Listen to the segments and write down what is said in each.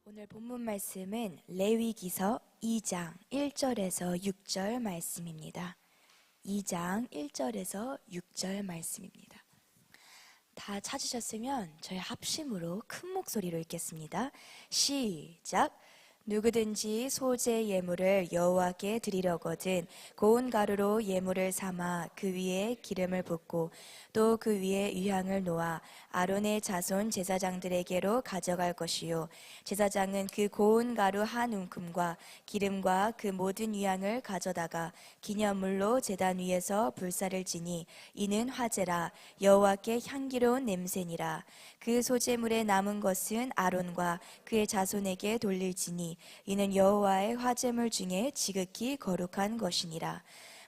오늘 본문 말씀은 레위기서 2장 1절에서 6절 말씀입니다. 2장 1절에서 6절 말씀입니다. 다 찾으셨으면 저희 합심으로 큰 목소리로 읽겠습니다. 시작! 누구든지 소재 예물을 여호와께 드리려거든 고운 가루로 예물을 삼아 그 위에 기름을 붓고 또 그 위에 유향을 놓아 아론의 자손 제사장들에게로 가져갈 것이요 제사장은 그 고운 가루 한 움큼과 기름과 그 모든 유향을 가져다가 기념물로 제단 위에서 불사를 지니 이는 화제라 여호와께 향기로운 냄새니라. 그 소재물에 남은 것은 아론과 그의 자손에게 돌릴지니 이는 여호와의 화제물 중에 지극히 거룩한 것이니라.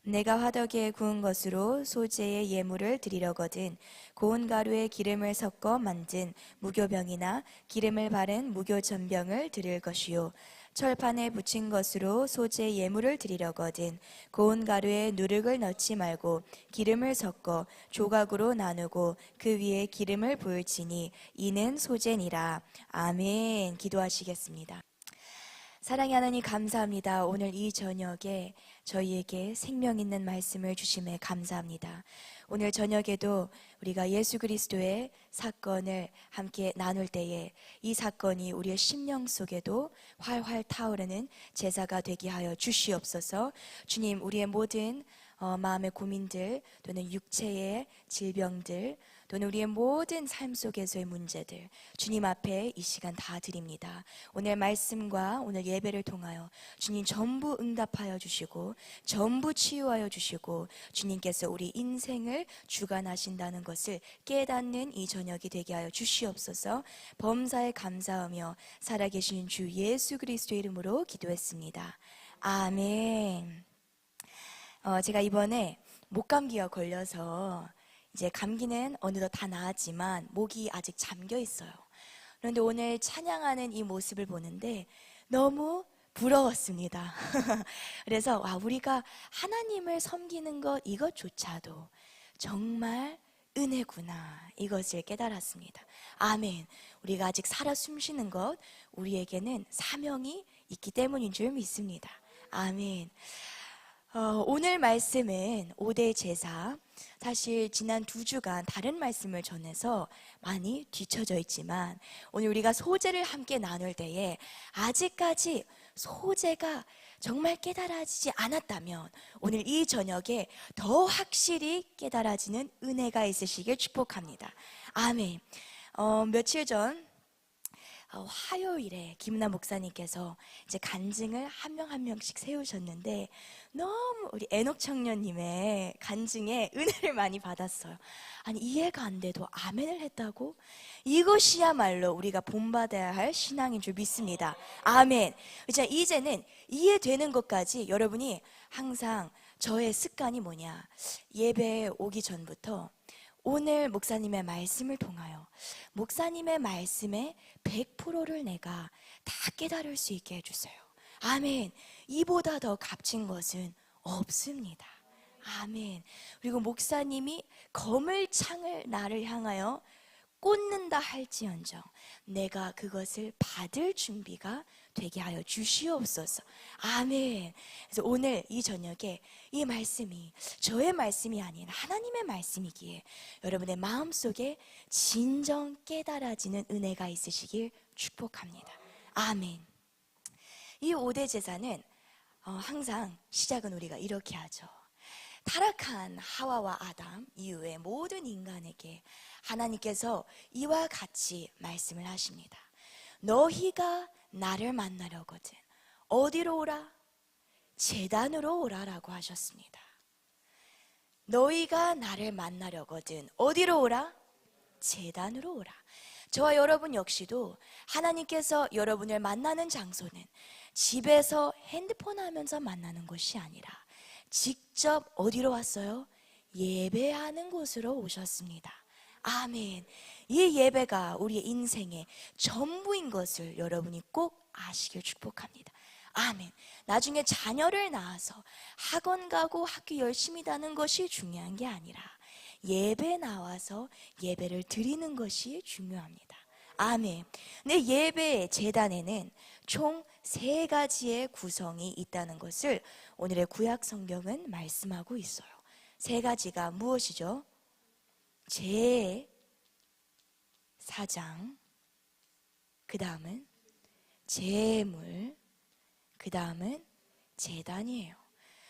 내가 화덕에 구운 것으로 소재의 예물을 드리려거든 고운 가루에 기름을 섞어 만든 무교병이나 기름을 바른 무교전병을 드릴 것이요 철판에 붙인 것으로 소재 예물을 드리려거든 고운 가루에 누룩을 넣지 말고 기름을 섞어 조각으로 나누고 그 위에 기름을 부을지니 이는 소재니라. 아멘. 기도하시겠습니다. 사랑의 하나님 감사합니다. 오늘 이 저녁에 저희에게 생명 있는 말씀을 주심에 감사합니다. 오늘 저녁에도 우리가 예수 그리스도의 사건을 함께 나눌 때에 이 사건이 우리의 심령 속에도 활활 타오르는 제사가 되게 하여 주시옵소서. 주님, 우리의 모든 마음의 고민들 또는 육체의 질병들 또는 우리의 모든 삶 속에서의 문제들 주님 앞에 이 시간 다 드립니다. 오늘 말씀과 오늘 예배를 통하여 주님 전부 응답하여 주시고 전부 치유하여 주시고 주님께서 우리 인생을 주관하신다는 것을 깨닫는 이 저녁이 되게 하여 주시옵소서. 범사에 감사하며 살아계신 주 예수 그리스도의 이름으로 기도했습니다. 아멘. 제가 이번에 목감기가 걸려서 이제 감기는 어느덧 다 나았지만 목이 아직 잠겨 있어요. 그런데 오늘 찬양하는 이 모습을 보는데 너무 부러웠습니다. 그래서 우리가 하나님을 섬기는 것 이것조차도 정말 은혜구나 이것을 깨달았습니다. 아멘. 우리가 아직 살아 숨쉬는 것 우리에게는 사명이 있기 때문인 줄 믿습니다. 아멘. 오늘 말씀은 5대 제사. 사실 지난 2주간 다른 말씀을 전해서 많이 뒤쳐져 있지만 오늘 우리가 소재를 함께 나눌 때에 아직까지 소재가 정말 깨달아지지 않았다면 오늘 이 저녁에 더 확실히 깨달아지는 은혜가 있으시길 축복합니다. 아멘. 며칠 전 화요일에 김은아 목사님께서 이제 간증을 한 명 한 명씩 세우셨는데 너무 우리 애녹 청년님의 간증에 은혜를 많이 받았어요. 아니 이해가 안 돼도 아멘을 했다고? 이것이야말로 우리가 본받아야 할 신앙인 줄 믿습니다. 아멘. 이제는 이해되는 것까지 여러분이 항상 저의 습관이 뭐냐, 예배에 오기 전부터 오늘 목사님의 말씀을 통하여 목사님의 말씀의 100%를 내가 다 깨달을 수 있게 해주세요. 아멘. 이보다 더 값진 것은 없습니다. 아멘. 그리고 목사님이 검을 창을 나를 향하여 꽂는다 할지언정 내가 그것을 받을 준비가 되게 하여 주시옵소서. 아멘. 그래서 오늘 이 저녁에 이 말씀이 저의 말씀이 아닌 하나님의 말씀이기에 여러분의 마음속에 진정 깨달아지는 은혜가 있으시길 축복합니다. 아멘. 이 5대 제사는 항상 시작은 우리가 이렇게 하죠. 타락한 하와와 아담 이후에 모든 인간에게 하나님께서 이와 같이 말씀을 하십니다. 너희가 나를 만나려거든 어디로 오라? 제단으로 오라라고 하셨습니다. 너희가 나를 만나려거든 어디로 오라? 제단으로 오라. 저와 여러분 역시도 하나님께서 여러분을 만나는 장소는 집에서 핸드폰 하면서 만나는 것이 아니라 직접 어디로 왔어요? 예배하는 곳으로 오셨습니다. 아멘. 이 예배가 우리의 인생의 전부인 것을 여러분이 꼭 아시길 축복합니다. 아멘. 나중에 자녀를 낳아서 학원 가고 학교 열심히 다는 것이 중요한 게 아니라 예배 나와서 예배를 드리는 것이 중요합니다. 아멘. 내 예배 제단에는 총 3가지의 구성이 있다는 것을 오늘의 구약 성경은 말씀하고 있어요. 3가지가 무엇이죠? 제사장, 그 다음은 제물, 그 다음은 제단이에요.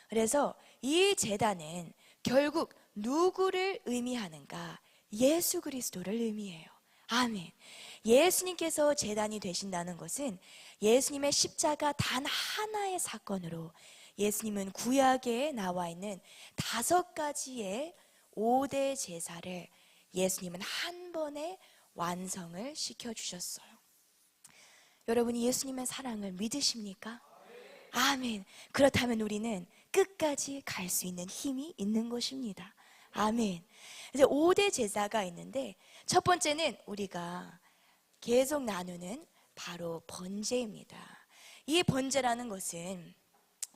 그래서 이 제단은 결국 누구를 의미하는가? 예수 그리스도를 의미해요. 아멘. 예수님께서 제단이 되신다는 것은 예수님의 십자가 단 하나의 사건으로 예수님은 구약에 나와 있는 5가지의 5대 제사를 예수님은 한 번에 완성을 시켜주셨어요. 여러분이 예수님의 사랑을 믿으십니까? 아멘. 그렇다면 우리는 끝까지 갈 수 있는 힘이 있는 것입니다. 아멘. 이제 5대 제사가 있는데 첫 번째는 우리가 계속 나누는 바로 번제입니다. 이 번제라는 것은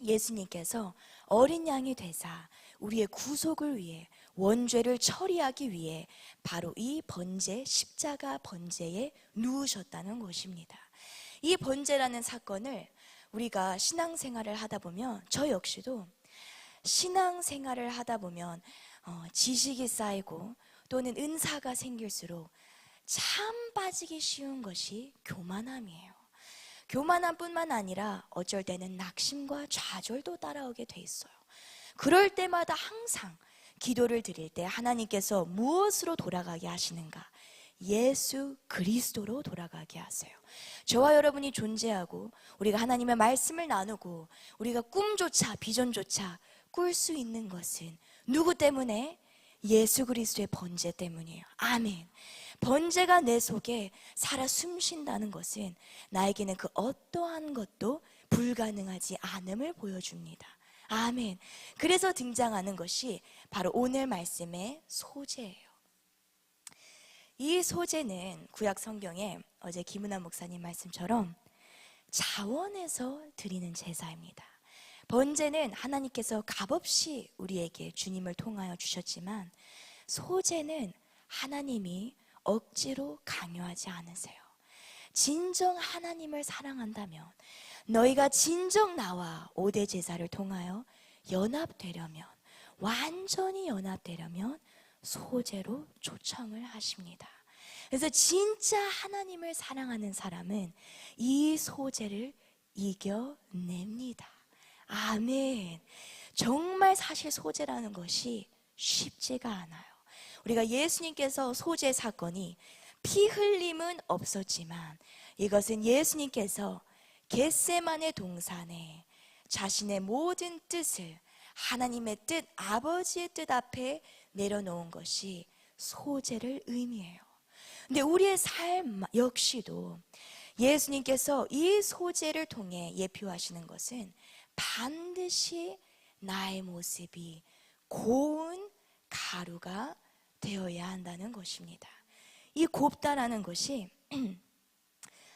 예수님께서 어린 양이 되사 우리의 구속을 위해 원죄를 처리하기 위해 바로 이 번제, 십자가 번제에 누우셨다는 것입니다. 이 번제라는 사건을 우리가 신앙생활을 하다 보면, 저 역시도 신앙생활을 하다 보면 지식이 쌓이고 또는 은사가 생길수록 참 빠지기 쉬운 것이 교만함이에요. 교만함뿐만 아니라 어쩔 때는 낙심과 좌절도 따라오게 돼 있어요. 그럴 때마다 항상 기도를 드릴 때 하나님께서 무엇으로 돌아가게 하시는가? 예수 그리스도로 돌아가게 하세요. 저와 여러분이 존재하고 우리가 하나님의 말씀을 나누고 우리가 꿈조차 비전조차 꿀 수 있는 것은 누구 때문에? 예수 그리스도의 번제 때문이에요. 아멘. 번제가 내 속에 살아 숨쉰다는 것은 나에게는 그 어떠한 것도 불가능하지 않음을 보여줍니다. 아멘. 그래서 등장하는 것이 바로 오늘 말씀의 소제예요. 이 소제는 구약 성경에 어제 김은아 목사님 말씀처럼 자원해서 드리는 제사입니다. 번제는 하나님께서 값없이 우리에게 주님을 통하여 주셨지만 소제는 하나님이 억지로 강요하지 않으세요. 진정 하나님을 사랑한다면, 너희가 진정 나와 5대 제사를 통하여 연합되려면, 완전히 연합되려면 소제로 초청을 하십니다. 그래서 진짜 하나님을 사랑하는 사람은 이 소제를 이겨냅니다. 아멘. 정말 사실 소제라는 것이 쉽지가 않아요. 우리가 예수님께서 소제 사건이 피 흘림은 없었지만 이것은 예수님께서 겟세마네 동산에 자신의 모든 뜻을 하나님의 뜻, 아버지의 뜻 앞에 내려놓은 것이 소제를 의미해요. 근데 우리의 삶 역시도 예수님께서 이 소제를 통해 예표하시는 것은 반드시 나의 모습이 고운 가루가 되어야 한다는 것입니다. 이 곱다라는 것이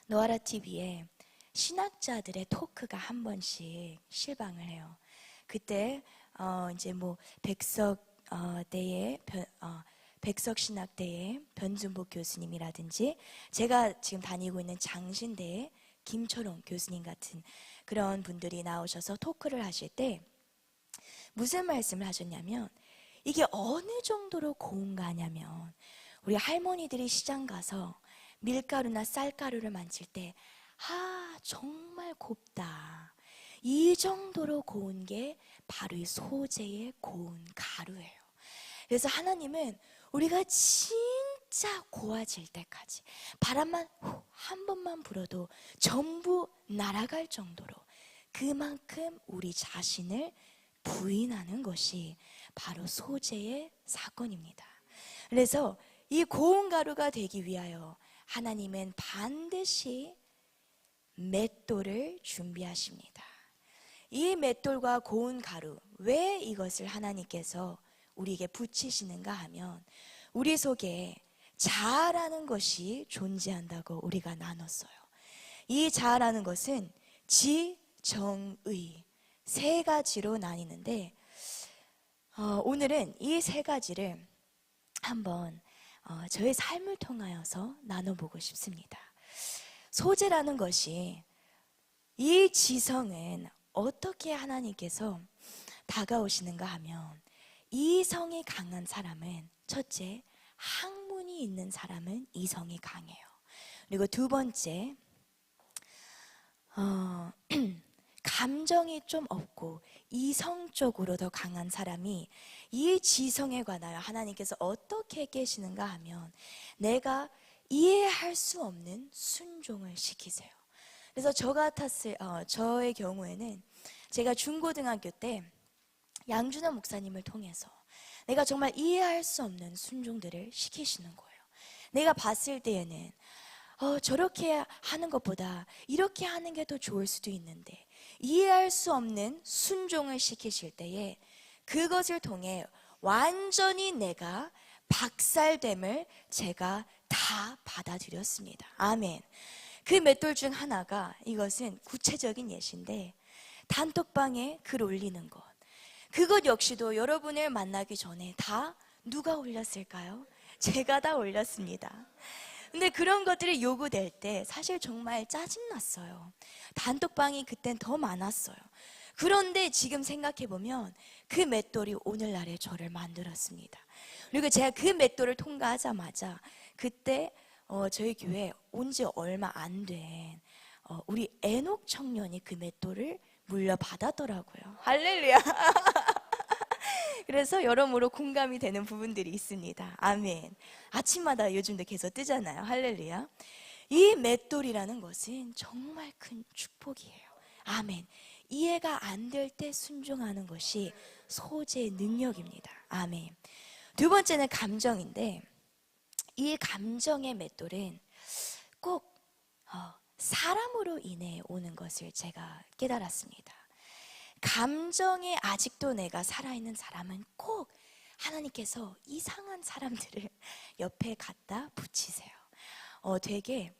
노아라 TV에 신학자들의 토크가 한 번씩 실방을 해요. 그때 이제 뭐 백석신학대의 변준복 교수님이라든지 제가 지금 다니고 있는 장신대의 김철웅 교수님 같은 그런 분들이 나오셔서 토크를 하실 때 무슨 말씀을 하셨냐면, 이게 어느 정도로 고운가 하냐면 우리 할머니들이 시장 가서 밀가루나 쌀가루를 만질 때 정말 곱다, 이 정도로 고운 게 바로 이 소제의 고운 가루예요. 그래서 하나님은 우리가 진짜 고와질 때까지 바람만 한 번만 불어도 전부 날아갈 정도로 그만큼 우리 자신을 부인하는 것이 바로 소제의 사건입니다. 그래서 이 고운 가루가 되기 위하여 하나님은 반드시 맷돌을 준비하십니다. 이 맷돌과 고운 가루, 왜 이것을 하나님께서 우리에게 붙이시는가 하면 우리 속에 자아라는 것이 존재한다고 우리가 나눴어요. 이 자아라는 것은 지, 정, 의 3가지로 나뉘는데 오늘은 이 3가지를 한번 저의 삶을 통하여서 나눠보고 싶습니다. 소재라는 것이, 이 지성은 어떻게 하나님께서 다가오시는가 하면, 이성이 강한 사람은, 첫째, 학문이 있는 사람은 이성이 강해요. 그리고 두 번째, 감정이 좀 없고 이성적으로 더 강한 사람이 이 지성에 관하여 하나님께서 어떻게 계시는가 하면, 내가 이해할 수 없는 순종을 시키세요. 그래서 저의 경우에는 제가 중고등학교 때 양준호 목사님을 통해서 내가 정말 이해할 수 없는 순종들을 시키시는 거예요. 내가 봤을 때에는 저렇게 하는 것보다 이렇게 하는 게 더 좋을 수도 있는데, 이해할 수 없는 순종을 시키실 때에 그것을 통해 완전히 내가 박살됨을 제가 다 받아들였습니다. 아멘. 그 맷돌 중 하나가, 이것은 구체적인 예시인데, 단톡방에 글 올리는 것. 그것 역시도 여러분을 만나기 전에 다 누가 올렸을까요? 제가 다 올렸습니다. 근데 그런 것들이 요구될 때 사실 정말 짜증났어요. 단톡방이 그땐 더 많았어요. 그런데 지금 생각해보면 그 맷돌이 오늘날의 저를 만들었습니다. 그리고 제가 그 맷돌을 통과하자마자 그때 저희 교회에 온 지 얼마 안 된 우리 에녹 청년이 그 맷돌을 물려받았더라고요. 할렐루야. 그래서 여러모로 공감이 되는 부분들이 있습니다. 아멘. 아침마다 요즘도 계속 뜨잖아요. 할렐루야. 이 맷돌이라는 것은 정말 큰 축복이에요. 아멘. 이해가 안 될 때 순종하는 것이 소재의 능력입니다. 아멘. 두 번째는 감정인데, 이 감정의 맷돌은 꼭 사람으로 인해 오는 것을 제가 깨달았습니다. 감정에 아직도 내가 살아있는 사람은 꼭 하나님께서 이상한 사람들을 옆에 갖다 붙이세요. 되게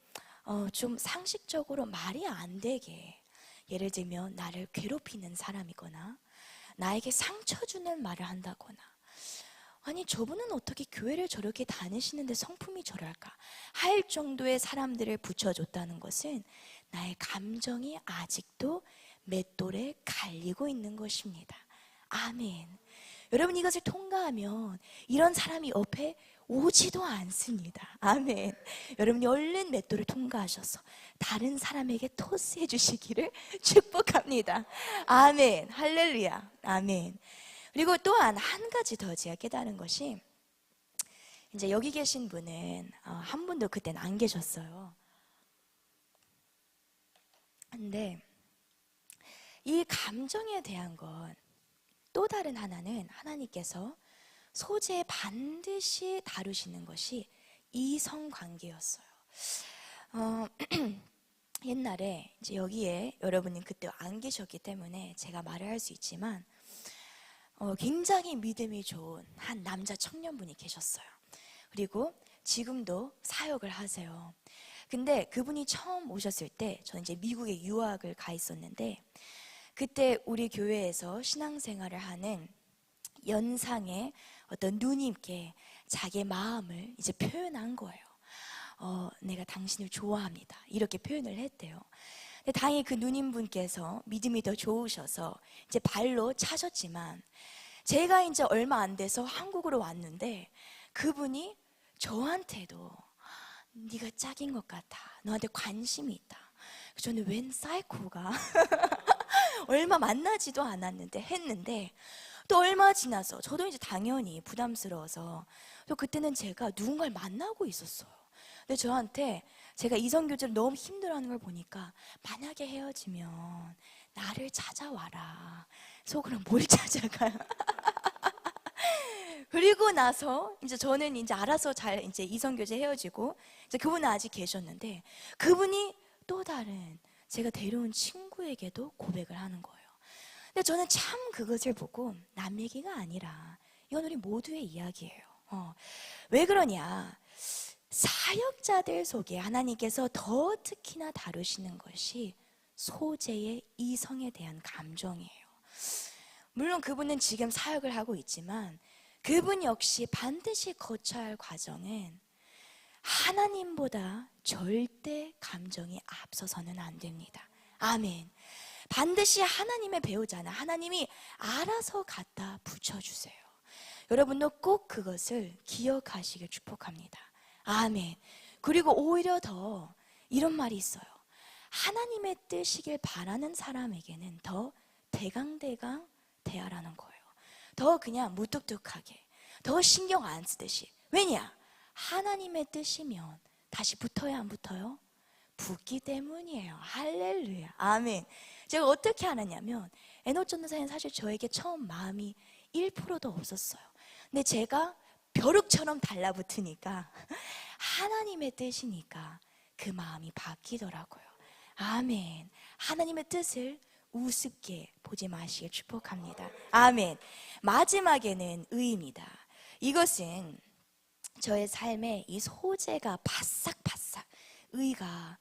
좀 상식적으로 말이 안 되게, 예를 들면 나를 괴롭히는 사람이거나 나에게 상처 주는 말을 한다거나, 아니 저분은 어떻게 교회를 저렇게 다니시는데 성품이 저럴까 할 정도의 사람들을 붙여줬다는 것은 나의 감정이 아직도 맷돌에 갈리고 있는 것입니다. 아멘. 여러분, 이것을 통과하면 이런 사람이 옆에 오지도 않습니다. 아멘. 여러분이 얼른 맷돌을 통과하셔서 다른 사람에게 토스해 주시기를 축복합니다. 아멘. 할렐루야. 아멘. 그리고 또한 한 가지 더 제가 깨달은 것이, 이제 여기 계신 분은 한 분도 그때는 안 계셨어요. 근데 이 감정에 대한 건 또 다른 하나는, 하나님께서 소재에 반드시 다루시는 것이 이성관계였어요. 옛날에 이제 여기에 여러분은 그때 안 계셨기 때문에 제가 말을 할 수 있지만, 굉장히 믿음이 좋은 한 남자 청년분이 계셨어요. 그리고 지금도 사역을 하세요. 근데 그분이 처음 오셨을 때 저는 이제 미국에 유학을 가 있었는데, 그때 우리 교회에서 신앙생활을 하는 연상의 어떤 누님께 자기의 마음을 이제 표현한 거예요. 내가 당신을 좋아합니다. 이렇게 표현을 했대요. 근데 다행히 그 누님분께서 믿음이 더 좋으셔서 이제 발로 차셨지만, 제가 이제 얼마 안 돼서 한국으로 왔는데 그분이 저한테도 네가 짝인 것 같아. 너한테 관심이 있다. 저는 웬 사이코가 얼마 만나지도 않았는데 했는데, 또 얼마 지나서 저도 이제 당연히 부담스러워서, 또 그때는 제가 누군가를 만나고 있었어요. 근데 저한테, 제가 이성교제를 너무 힘들어하는 걸 보니까 만약에 헤어지면 나를 찾아와라. 속으로 뭘 찾아가요? 그리고 나서 이제 저는 이제 알아서 잘 이제 이성교제 헤어지고, 이제 그분은 아직 계셨는데, 그분이 또 다른 제가 데려온 친구에게도 고백을 하는 거예요. 근데 저는 참 그것을 보고, 남 얘기가 아니라 이건 우리 모두의 이야기예요. 왜 그러냐? 사역자들 속에 하나님께서 더 특히나 다루시는 것이 소재의 이성에 대한 감정이에요. 물론 그분은 지금 사역을 하고 있지만 그분 역시 반드시 거쳐야 할 과정은 하나님보다 절대 감정이 앞서서는 안 됩니다. 아멘. 반드시 하나님의 배우자는 하나님이 알아서 갖다 붙여주세요. 여러분도 꼭 그것을 기억하시길 축복합니다. 아멘. 그리고 오히려 더 이런 말이 있어요. 하나님의 뜻이길 바라는 사람에게는 더 대강대강 대하라는 거예요. 더 그냥 무뚝뚝하게, 더 신경 안 쓰듯이. 왜냐? 하나님의 뜻이면 다시 붙어야 안 붙어요? 붙기 때문이에요. 할렐루야. 아멘. 제가 어떻게 알았냐면 에녹 전도사는 사실 저에게 처음 마음이 1%도 없었어요. 근데 제가 벼룩처럼 달라붙으니까 하나님의 뜻이니까 그 마음이 바뀌더라고요. 아멘. 하나님의 뜻을 우습게 보지 마시길 축복합니다. 아멘. 마지막에는 의입니다. 이것은 저의 삶에 이 소재가 바싹바싹 의가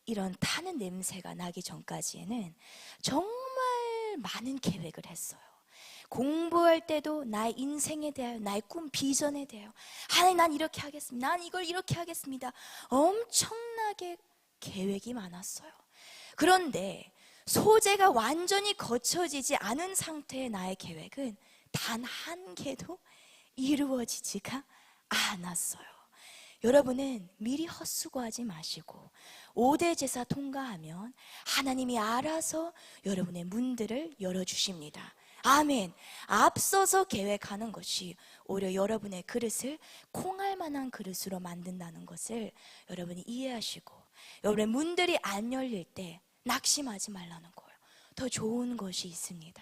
이런 타는 냄새가 나기 전까지에는 정말 많은 계획을 했어요. 공부할 때도 나의 인생에 대하여, 나의 꿈 비전에 대하여, 하나님 난 이렇게 하겠습니다, 난 이걸 이렇게 하겠습니다, 엄청나게 계획이 많았어요. 그런데 소재가 완전히 거쳐지지 않은 상태의 나의 계획은 단 한 개도 이루어지지가 않았어요. 여러분은 미리 헛수고하지 마시고 5대 제사 통과하면 하나님이 알아서 여러분의 문들을 열어주십니다. 아멘. 앞서서 계획하는 것이 오히려 여러분의 그릇을 콩알 만한 그릇으로 만든다는 것을 여러분이 이해하시고, 여러분의 문들이 안 열릴 때 낙심하지 말라는 거예요. 더 좋은 것이 있습니다.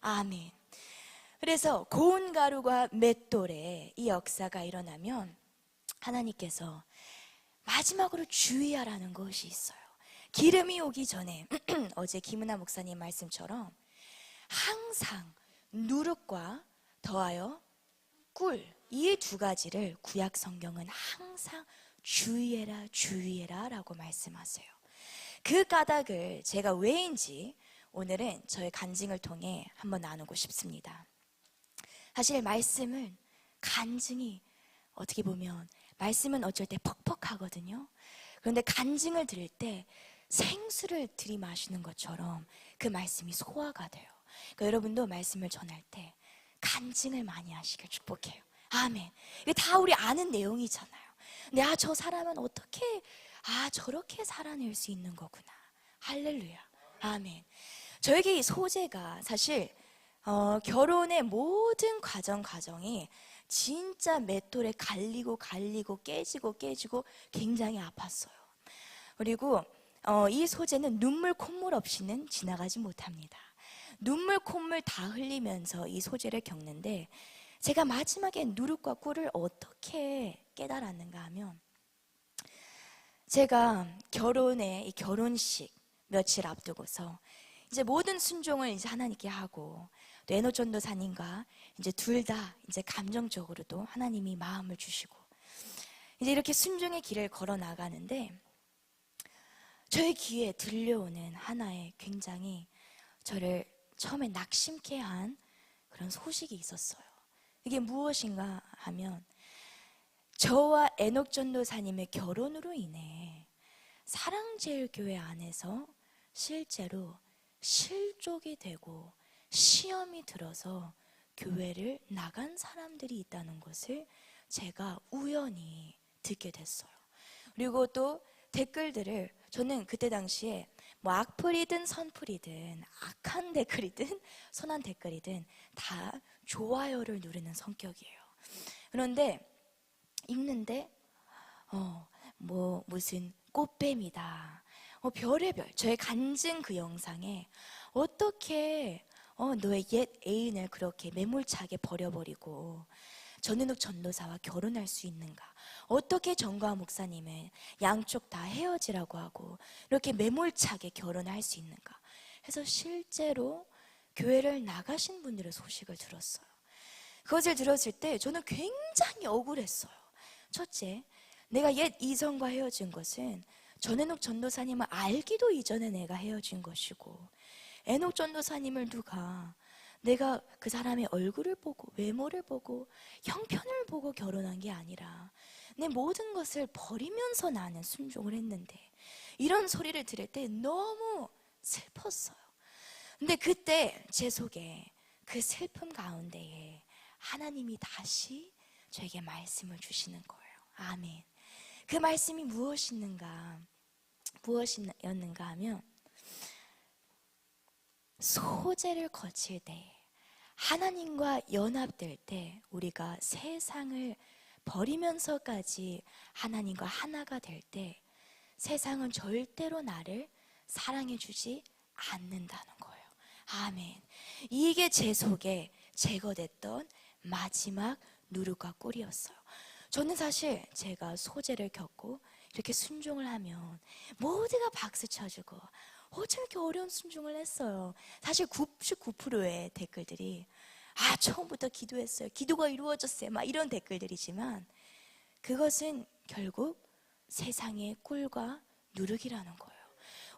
아멘. 그래서 고운 가루가 맷돌에 이 역사가 일어나면 하나님께서 마지막으로 주의하라는 것이 있어요. 기름이 오기 전에 어제 김은아 목사님 말씀처럼 항상 누룩과 더하여 꿀, 이 두 가지를 구약 성경은 항상 주의해라 주의해라 라고 말씀하세요. 그 까닭을 제가 왜인지 오늘은 저의 간증을 통해 한번 나누고 싶습니다. 사실 말씀은 간증이 어떻게 보면 말씀은 어쩔 때 퍽퍽하거든요. 그런데 간증을 들을 때 생수를 들이마시는 것처럼 그 말씀이 소화가 돼요. 그러니까 여러분도 말씀을 전할 때 간증을 많이 하시길 축복해요. 아멘. 이게 다 우리 아는 내용이잖아요. 근데 저 사람은 어떻게 저렇게 살아낼 수 있는 거구나. 할렐루야. 아멘. 저에게 이 소재가 사실 결혼의 모든 과정이 진짜 맷돌에 갈리고 깨지고 굉장히 아팠어요. 그리고 이 소재는 눈물 콧물 없이는 지나가지 못합니다. 눈물 콧물 다 흘리면서 이 소재를 겪는데, 제가 마지막에 누룩과 꿀을 어떻게 깨달았는가 하면, 제가 이 결혼식 며칠 앞두고서 이제 모든 순종을 이제 하나님께 하고, 또 에녹 전도사님과 이제 둘 다 이제 감정적으로도 하나님이 마음을 주시고 이제 이렇게 순종의 길을 걸어 나가는데, 저의 귀에 들려오는 하나의 굉장히 저를 처음에 낙심케 한 그런 소식이 있었어요. 이게 무엇인가 하면, 저와 에녹 전도사님의 결혼으로 인해 사랑제일교회 안에서 실제로 실족이 되고 시험이 들어서 교회를 나간 사람들이 있다는 것을 제가 우연히 듣게 됐어요. 그리고 또 댓글들을, 저는 그때 당시에 뭐 악플이든 선플이든 악한 댓글이든 선한 댓글이든 다 좋아요를 누르는 성격이에요. 그런데 읽는데 뭐 무슨 꽃뱀이다, 별의별, 저의 간증 그 영상에 어떻게 너의 옛 애인을 그렇게 매몰차게 버려버리고 전은욱 전도사와 결혼할 수 있는가, 어떻게 전과 목사님은 양쪽 다 헤어지라고 하고 이렇게 매몰차게 결혼할 수 있는가 해서 실제로 교회를 나가신 분들의 소식을 들었어요. 그것을 들었을 때 저는 굉장히 억울했어요. 첫째, 내가 옛 이성과 헤어진 것은 전은욱 전도사님을 알기도 이전에 내가 헤어진 것이고, 에녹 전도사님을 누가 내가 그 사람의 얼굴을 보고 외모를 보고 형편을 보고 결혼한 게 아니라 내 모든 것을 버리면서 나는 순종을 했는데, 이런 소리를 들을 때 너무 슬펐어요. 근데 그때 제 속에 그 슬픔 가운데에 하나님이 다시 저에게 말씀을 주시는 거예요. 아멘. 그 말씀이 무엇이었는가 하면, 소재를 거칠 때, 하나님과 연합될 때, 우리가 세상을 버리면서까지 하나님과 하나가 될 때, 세상은 절대로 나를 사랑해 주지 않는다는 거예요. 아멘. 이게 제 속에 제거됐던 마지막 누룩과 꿀이었어요. 저는 사실 제가 소재를 겪고 이렇게 순종을 하면 모두가 박수 쳐주고 어쩜 이렇게 어려운 순종을 했어요. 사실 99%의 댓글들이 처음부터 기도했어요, 기도가 이루어졌어요, 막 이런 댓글들이지만, 그것은 결국 세상의 꿀과 누룩이라는 거예요.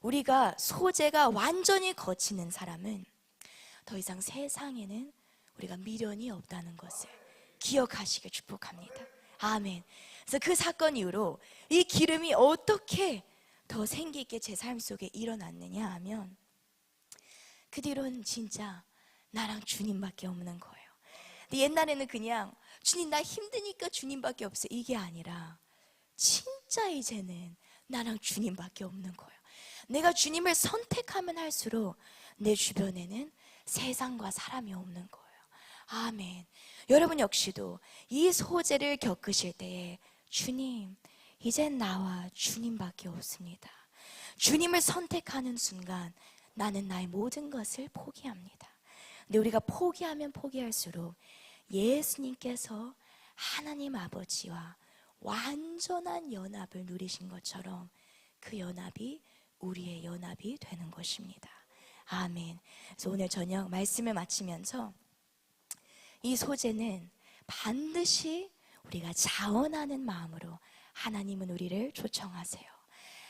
우리가 소재가 완전히 거치는 사람은 더 이상 세상에는 우리가 미련이 없다는 것을 기억하시길 축복합니다. 아멘. 그래서 그 사건 이후로 이 기름이 어떻게 더 생기 있게 제 삶 속에 일어났느냐 하면, 그 뒤로는 진짜 나랑 주님밖에 없는 거예요. 근데 옛날에는 그냥 주님 나 힘드니까 주님밖에 없어, 이게 아니라 진짜 이제는 나랑 주님밖에 없는 거예요. 내가 주님을 선택하면 할수록 내 주변에는 세상과 사람이 없는 거예요. 아멘. 여러분 역시도 이 소재를 겪으실 때에, 주님, 이젠 나와 주님밖에 없습니다. 주님을 선택하는 순간 나는 나의 모든 것을 포기합니다. 근데 우리가 포기하면 포기할수록 예수님께서 하나님 아버지와 완전한 연합을 누리신 것처럼 그 연합이 우리의 연합이 되는 것입니다. 아멘. 그래서 오늘 저녁 말씀을 마치면서, 이 소재는 반드시 우리가 자원하는 마음으로 하나님은 우리를 초청하세요.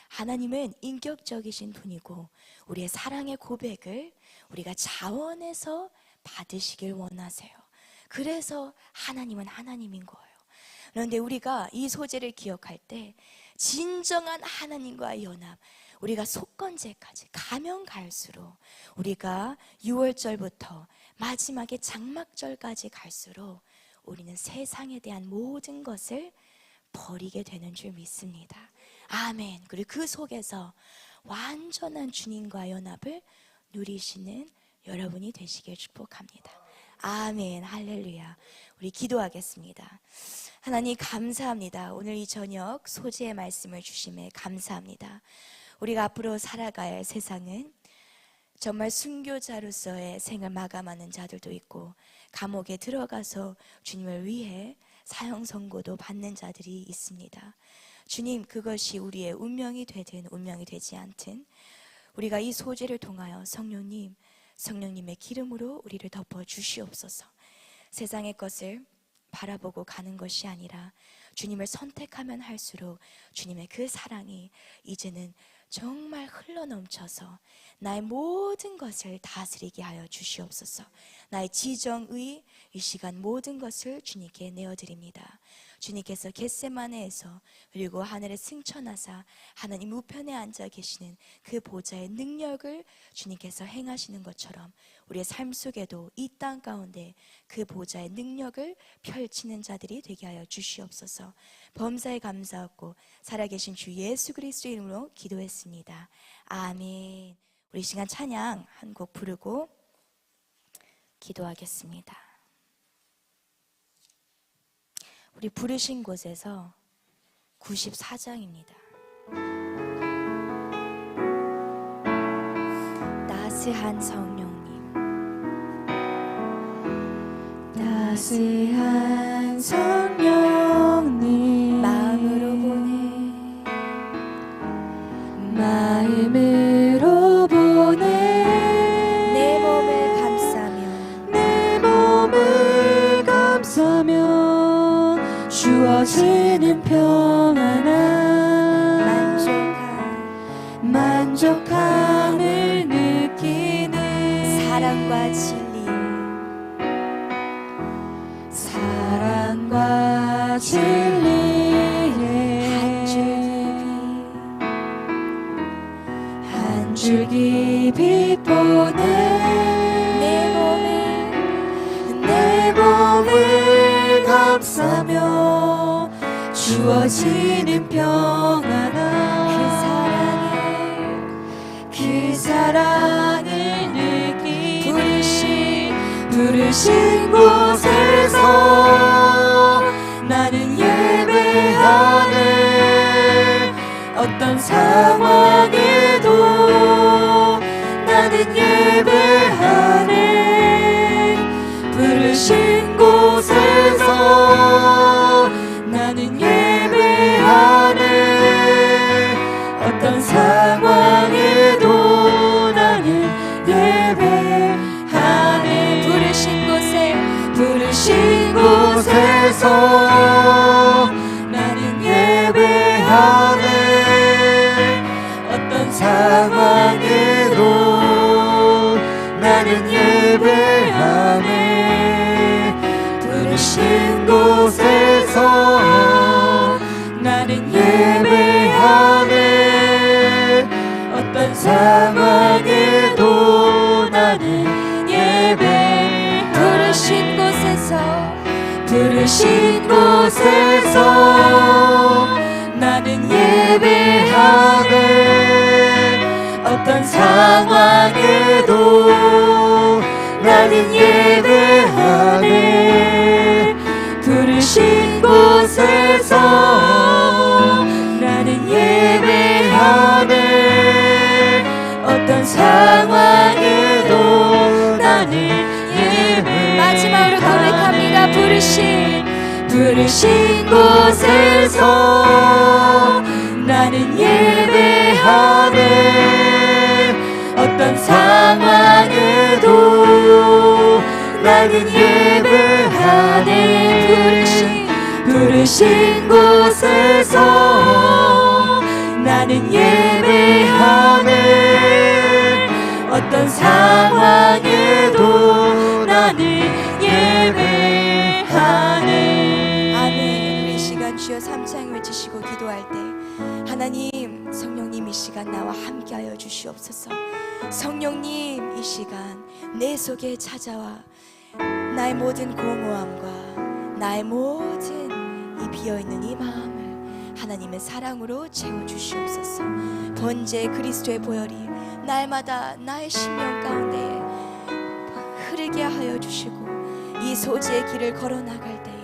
하나님은 인격적이신 분이고 우리의 사랑의 고백을 우리가 자원해서 받으시길 원하세요. 그래서 하나님은 하나님인 거예요. 그런데 우리가 이 소재를 기억할 때 진정한 하나님과의 연합, 우리가 속건제까지 가면 갈수록, 우리가 6월절부터 마지막에 장막절까지 갈수록 우리는 세상에 대한 모든 것을 버리게 되는 줄 믿습니다. 아멘. 그리고 그 속에서 완전한 주님과 연합을 누리시는 여러분이 되시길 축복합니다. 아멘. 할렐루야. 우리 기도하겠습니다. 하나님 감사합니다. 오늘 이 저녁 소재의 말씀을 주심에 감사합니다. 우리가 앞으로 살아갈 세상은 정말 순교자로서의 생을 마감하는 자들도 있고, 감옥에 들어가서 주님을 위해 사형 선고도 받는 자들이 있습니다. 주님, 그것이 우리의 운명이 되든 운명이 되지 않든 우리가 이 소재를 통하여 성령님의 기름으로 우리를 덮어 주시옵소서. 세상의 것을 바라보고 가는 것이 아니라 주님을 선택하면 할수록 주님의 그 사랑이 이제는 정말 흘러넘쳐서 나의 모든 것을 다스리게 하여 주시옵소서. 나의 지정의 이 시간 모든 것을 주님께 내어드립니다. 주님께서 겟세마네에서 그리고 하늘에 승천하사 하나님 우편에 앉아 계시는 그 보좌의 능력을 주님께서 행하시는 것처럼 우리의 삶 속에도 이 땅 가운데 그 보좌의 능력을 펼치는 자들이 되게 하여 주시옵소서. 범사에 감사하고 살아계신 주 예수 그리스도의 이름으로 기도했습니다. 아멘. 우리 시간 찬양 한 곡 부르고 기도하겠습니다. 우리 부르신 곳에서 94장입니다. 따스한 성령님, 따스한 성령님, 마음으로 보내, 마음으로 보내, 내 몸을 감싸며, 내 몸을 감싸며 주어지는 평안함, 만족함을 만족함을 느끼는 사랑과 진리, 줄기빛 보내 내 몸을 감싸며 주어지는 평안함 그 사랑을 느끼 부르신 곳에서 나는 예배하네 어떤 상황에도 나는 예배하네 부르신 곳에서 나는 예배하네 어떤 상황에도 나는 예배하네 부르신 곳에서 나는 예배하네 어떤 상황에도 나는 예배하네 부르신 곳에서 나는 예배하네 어떤 상황에도 나는 예배 부르신 곳에서 나는 예배하네 어떤 상황에도 나는 예배하네 부르신 곳에서 나는 예배하네 어떤 상황에도 나는 예배하네 마지막으로 고백합니다. 부르신 곳에서 나는 예배하네 어떤 상황에도 나는 예배하네 부르신 곳에서 나는 예배하네 어떤 상황에도 나는 예배하네 아멘. 우리 이 시간 주여 삼창 외치시고 기도할 때 하나님 성령님 이 시간 나와 함께하여 주시옵소서. 성령님 이 시간 내 속에 찾아와 나의 모든 공허함과 나의 모든 이 비어있는 이 마음을 하나님의 사랑으로 채워주시옵소서. 번제 그리스도의 보혈이 날마다 나의 심령 가운데 흐르게 하여 주시고 이 소지의 길을 걸어나갈 때에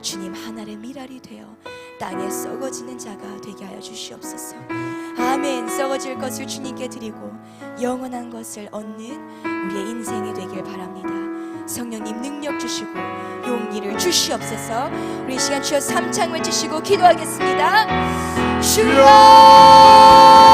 주님 하늘의 미랄이 되어 땅에 썩어지는 자가 되게 하여 주시옵소서. 아멘. 썩어질 것을 주님께 드리고 영원한 것을 얻는 우리의 인생이 되길 바랍니다. 성령님 능력 주시고 용기를 주시옵소서. 우리 이 시간 주여 삼창 외치시고 기도하겠습니다. 주여